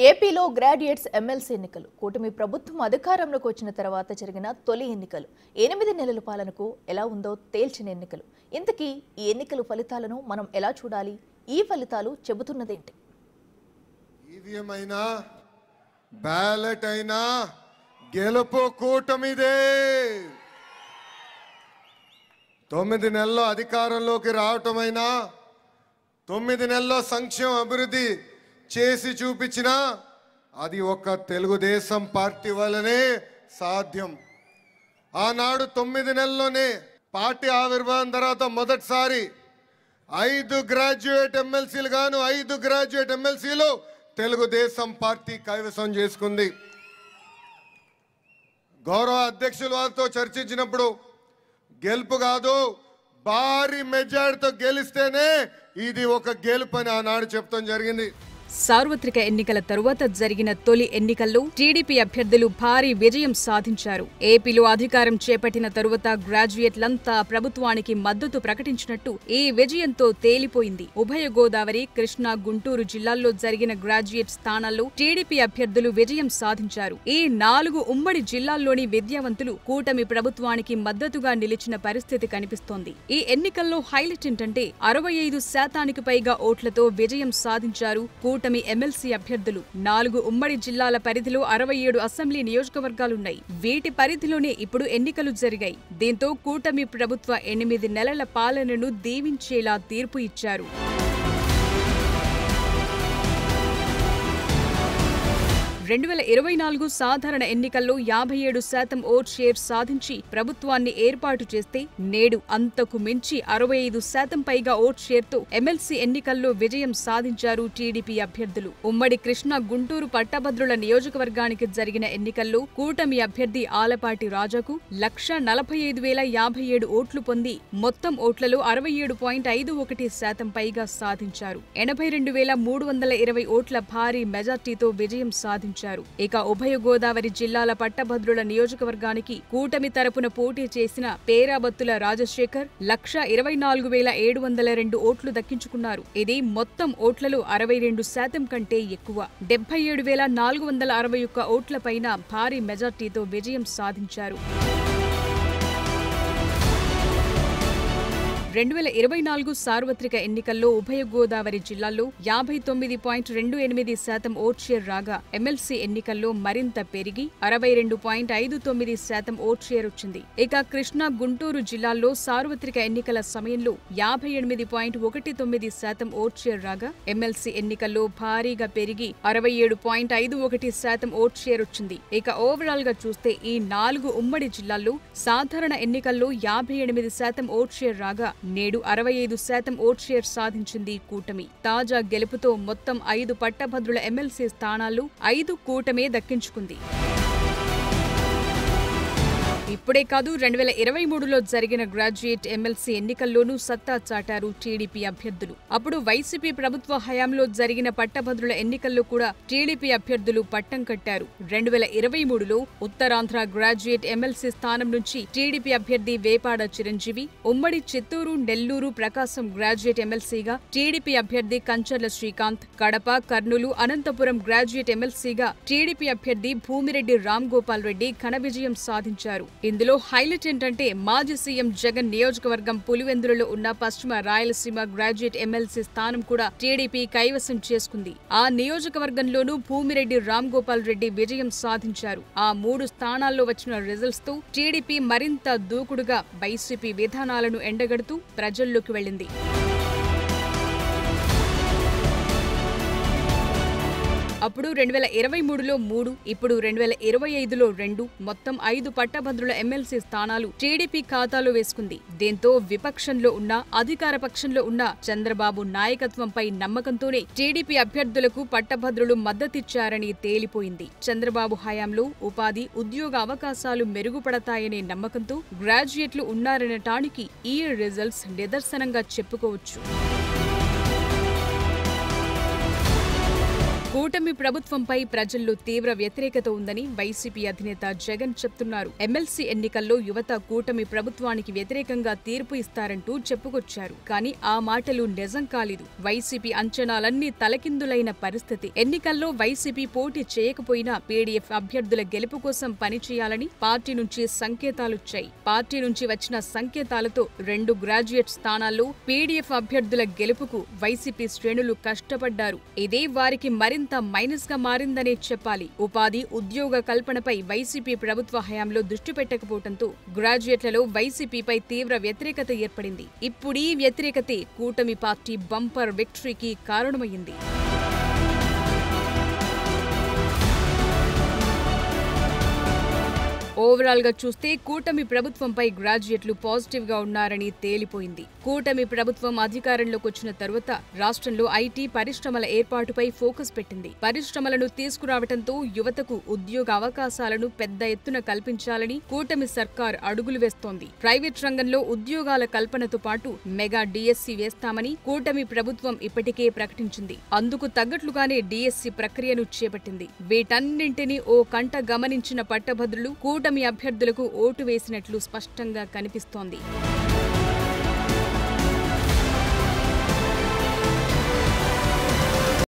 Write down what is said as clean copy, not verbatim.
ఏపీలో graduates MLC ఎన్నికలు కూటమి ప్రభుత్వం అధికారంలోకి వచ్చిన తర్వాత జరిగిన తొలి ఎన్నికలు 8 నెలల పాలనకు ఎలా ఉందో తేల్చిన ఎన్నికలు. ఇంతకీ ఈ ఎన్నికల ఫలితాలను మనం ఎలా చూడాలి? ఈ ఫలితాలు చెబుతున్నదేంటి? ఈవీఎం అయినా బ్యాలెట్ అయినా గెలుపు కూటమిదే. 9 నెలల్లో అధికారంలోకి రావటమైనా 9 నెలల్లో సంక్షేమ అభివృద్ధి చేసి చూపించినా అది ఒక్క తెలుగుదేశం పార్టీ వల్లనే సాధ్యం. ఆనాడు 9 నెలల్లోనే పార్టీ ఆవిర్భావం తర్వాత మొదటిసారి 5 గ్రాడ్యుయేట్ ఎమ్మెల్సీలు గాను 5 గ్రాడ్యుయేట్ ఎమ్మెల్సీలు తెలుగుదేశం పార్టీ కైవసం చేసుకుంది. గౌరవ అధ్యక్షుల వారితో చర్చించినప్పుడు గెలుపు కాదు, భారీ మెజారిటీతో గెలిస్తేనే ఇది ఒక గెలుపు అని ఆనాడు చెప్తాం జరిగింది. సార్వత్రిక ఎన్నికల తరువాత జరిగిన తొలి ఎన్నికల్లో టీడీపీ అభ్యర్థులు భారీ విజయం సాధించారు. ఏపీలో అధికారం చేపట్టిన తరువాత గ్రాడ్యుయేట్లంతా ప్రభుత్వానికి మద్దతు ప్రకటించినట్టు ఈ విజయంతో తేలిపోయింది. ఉభయ గోదావరి, కృష్ణా, గుంటూరు జిల్లాల్లో జరిగిన గ్రాడ్యుయేట్ స్థానాల్లో టీడీపీ అభ్యర్థులు విజయం సాధించారు. ఈ 4 ఉమ్మడి జిల్లాల్లోని విద్యావంతులు కూటమి ప్రభుత్వానికి మద్దతుగా నిలిచిన పరిస్థితి కనిపిస్తోంది. ఈ ఎన్నికల్లో హైలైట్ ఏంటంటే 65% పైగా ఓట్లతో విజయం సాధించారు కూటమి ఎమ్మెల్సీ అభ్యర్థులు. 4 ఉమ్మడి జిల్లాల పరిధిలో 67 అసెంబ్లీ నియోజకవర్గాలున్నాయి. వీటి పరిధిలోనే ఇప్పుడు ఎన్నికలు జరిగాయి. దీంతో కూటమి ప్రభుత్వ 8 నెలల పాలనను దీవించేలా తీర్పు ఇచ్చారు. 2024 సాధారణ ఎన్నికల్లో 57% ఓట్ షేర్ సాధించి ప్రభుత్వాన్ని ఏర్పాటు చేస్తే నేడు అంతకు మించి 65% పైగా ఓట్ షేర్తో ఎమ్మెల్సీ ఎన్నికల్లో విజయం సాధించారు టీడీపీ అభ్యర్థులు. ఉమ్మడి కృష్ణా, గుంటూరు పట్టభద్రుల నియోజకవర్గానికి జరిగిన ఎన్నికల్లో కూటమి అభ్యర్థి ఆలపాటి రాజాకు 1,45,057 ఓట్లు పొంది మొత్తం ఓట్లలో 67.51% పైగా సాధించారు. 82,320 ఓట్ల భారీ మెజార్టీతో విజయం సాధించారు. ఇక ఉభయ గోదావరి జిల్లాల పట్టభద్రుల నియోజకవర్గానికి కూటమి తరపున పోటీ చేసిన పేరాబత్తుల రాజశేఖర్ 1,24,702 ఓట్లు దక్కించుకున్నారు. ఇది మొత్తం ఓట్లలో 62% కంటే ఎక్కువ. 77,461 ఓట్ల పైన భారీ మెజార్టీతో విజయం సాధించారు. 2024 సార్వత్రిక ఎన్నికల్లో ఉభయ గోదావరి జిల్లాల్లో 59.28% ఓట్ షేర్ రాగా ఎమ్మెల్సీ ఎన్నికల్లో మరింత పెరిగి 62.59% ఓట్ షేర్ వచ్చింది. ఇక కృష్ణా, గుంటూరు జిల్లాల్లో సార్వత్రిక ఎన్నికల సమయంలో 58.19% ఓట్ షేర్ రాగా ఎమ్మెల్సీ ఎన్నికల్లో భారీగా పెరిగి 67.51% ఓట్ షేర్ వచ్చింది. ఇక ఓవరాల్ గా చూస్తే ఈ 4 ఉమ్మడి జిల్లాల్లో సాధారణ ఎన్నికల్లో 58% ఓట్ షేర్ రాగా నేడు 65% ఓట్ షేర్ సాధించింది కూటమి. తాజా గెలుపుతో మొత్తం 5 పట్టభద్రుల ఎమ్మెల్సీ స్థానాలు 5 కూటమే దక్కించుకుంది. ఇప్పుడే కాదు, 2023లో జరిగిన గ్రాడ్యుయేట్ ఎమ్మెల్సీ ఎన్నికల్లోనూ సత్తా చాటారు టీడీపీ అభ్యర్థులు. అప్పుడు వైసీపీ ప్రభుత్వ హయాంలో జరిగిన పట్టభద్రుల ఎన్నికల్లో కూడా టీడీపీ అభ్యర్థులు పట్టం కట్టారు. 2023లో ఉత్తరాంధ్ర గ్రాడ్యుయేట్ ఎమ్మెల్సీ స్థానం నుంచి టీడీపీ అభ్యర్థి వేపాడ చిరంజీవి, ఉమ్మడి చిత్తూరు, నెల్లూరు, ప్రకాశం గ్రాడ్యుయేట్ ఎమ్మెల్సీగా టీడీపీ అభ్యర్థి కంచర్ల శ్రీకాంత్, కడప, కర్నూలు, అనంతపురం గ్రాడ్యుయేట్ ఎమ్మెల్సీగా టీడీపీ అభ్యర్థి భూమిరెడ్డి రామ్ గోపాల్ రెడ్డి ఘన విజయం సాధించారు. ఇందులో హైలైట్ ఏంటంటే మాజీ సీఎం జగన్ నియోజకవర్గం పులివెందులలో ఉన్న పశ్చిమ రాయలసీమ గ్రాడ్యుయేట్ ఎమ్మెల్సీ స్థానం కూడా టీడీపీ కైవసం చేసుకుంది. ఆ నియోజకవర్గంలోనూ భూమిరెడ్డి రామ్ గోపాల్ రెడ్డి విజయం సాధించారు. ఆ 3 స్థానాల్లో వచ్చిన రిజల్ట్స్ తో టీడీపీ మరింత దూకుడుగా వైసీపీ విధానాలను ఎండగడుతూ ప్రజల్లోకి వెళ్లింది. అప్పుడు 2023లో 3, ఇప్పుడు 2025లో 2, మొత్తం 5 పట్టభద్రుల ఎమ్మెల్సీ స్థానాలు టీడీపీ ఖాతాలో వేసుకుంది. దీంతో విపక్షంలో ఉన్న, అధికార పక్షంలో ఉన్న చంద్రబాబు నాయకత్వంపై నమ్మకంతోనే టీడీపీ అభ్యర్థులకు పట్టభద్రులు మద్దతిచ్చారని తేలిపోయింది. చంద్రబాబు హయాంలో ఉపాధి, ఉద్యోగ అవకాశాలు మెరుగుపడతాయనే నమ్మకంతో గ్రాడ్యుయేట్లు ఉన్నారనటానికి ఈ రిజల్ట్స్ నిదర్శనంగా చెప్పుకోవచ్చు. కూటమి ప్రభుత్వంపై ప్రజల్లో తీవ్ర వ్యతిరేకత ఉందని వైసీపీ అధినేత జగన్ చెప్తున్నారు. ఎమ్మెల్సీ ఎన్నికల్లో యువత కూటమి ప్రభుత్వానికి వ్యతిరేకంగా తీర్పు ఇస్తారంటూ చెప్పుకొచ్చారు. కానీ ఆ మాటలు నిజం కాలేదు. వైసీపీ అంచనాలన్నీ తలకిందులైన పరిస్థితి. ఎన్నికల్లో వైసీపీ పోటీ చేయకపోయినా పీడీఎఫ్ అభ్యర్థుల గెలుపు కోసం పనిచేయాలని పార్టీ నుంచి సంకేతాలొచ్చాయి. పార్టీ నుంచి వచ్చిన సంకేతాలతో 2 గ్రాడ్యుయేట్ స్థానాల్లో పీడీఎఫ్ అభ్యర్థుల గెలుపుకు వైసీపీ శ్రేణులు కష్టపడ్డారు. ఇదే వారికి మరింత మైనస్ గా మారిందనే చెప్పాలి. ఉపాధి, ఉద్యోగ కల్పనపై వైసీపీ ప్రభుత్వ హయాంలో దృష్టి పెట్టకపోవడంతో గ్రాడ్యుయేట్లలో వైసీపీపై తీవ్ర వ్యతిరేకత ఏర్పడింది. ఇప్పుడు ఈ వ్యతిరేకతే కూటమి పార్టీ బంపర్ విక్టరీకి కారణమైంది. ఓవరాల్ గా చూస్తే కూటమి ప్రభుత్వంపై గ్రాడ్యుయేట్లు పాజిటివ్ గా ఉన్నారని తేలిపోయింది. కూటమి ప్రభుత్వం అధికారంలోకి వచ్చిన తరువాత రాష్ట్రంలో ఐటీ పరిశ్రమల ఏర్పాటుపై ఫోకస్ పెట్టింది. పరిశ్రమలను తీసుకురావడంతో యువతకు ఉద్యోగ అవకాశాలను పెద్ద ఎత్తున కల్పించాలని కూటమి సర్కార్ అడుగులు వేస్తోంది. ప్రైవేట్ రంగంలో ఉద్యోగాల కల్పనతో పాటు మెగా డిఎస్సి వేస్తామని కూటమి ప్రభుత్వం ఇప్పటికే ప్రకటించింది. అందుకు తగ్గట్లుగానే డిఎస్సి ప్రక్రియను చేపట్టింది. వీటన్నింటినీ ఓ కంట గమనించిన పట్టభద్రులు కూటమి అభ్యర్థులకు ఓటు వేసినట్లు స్పష్టంగా కనిపిస్తోంది.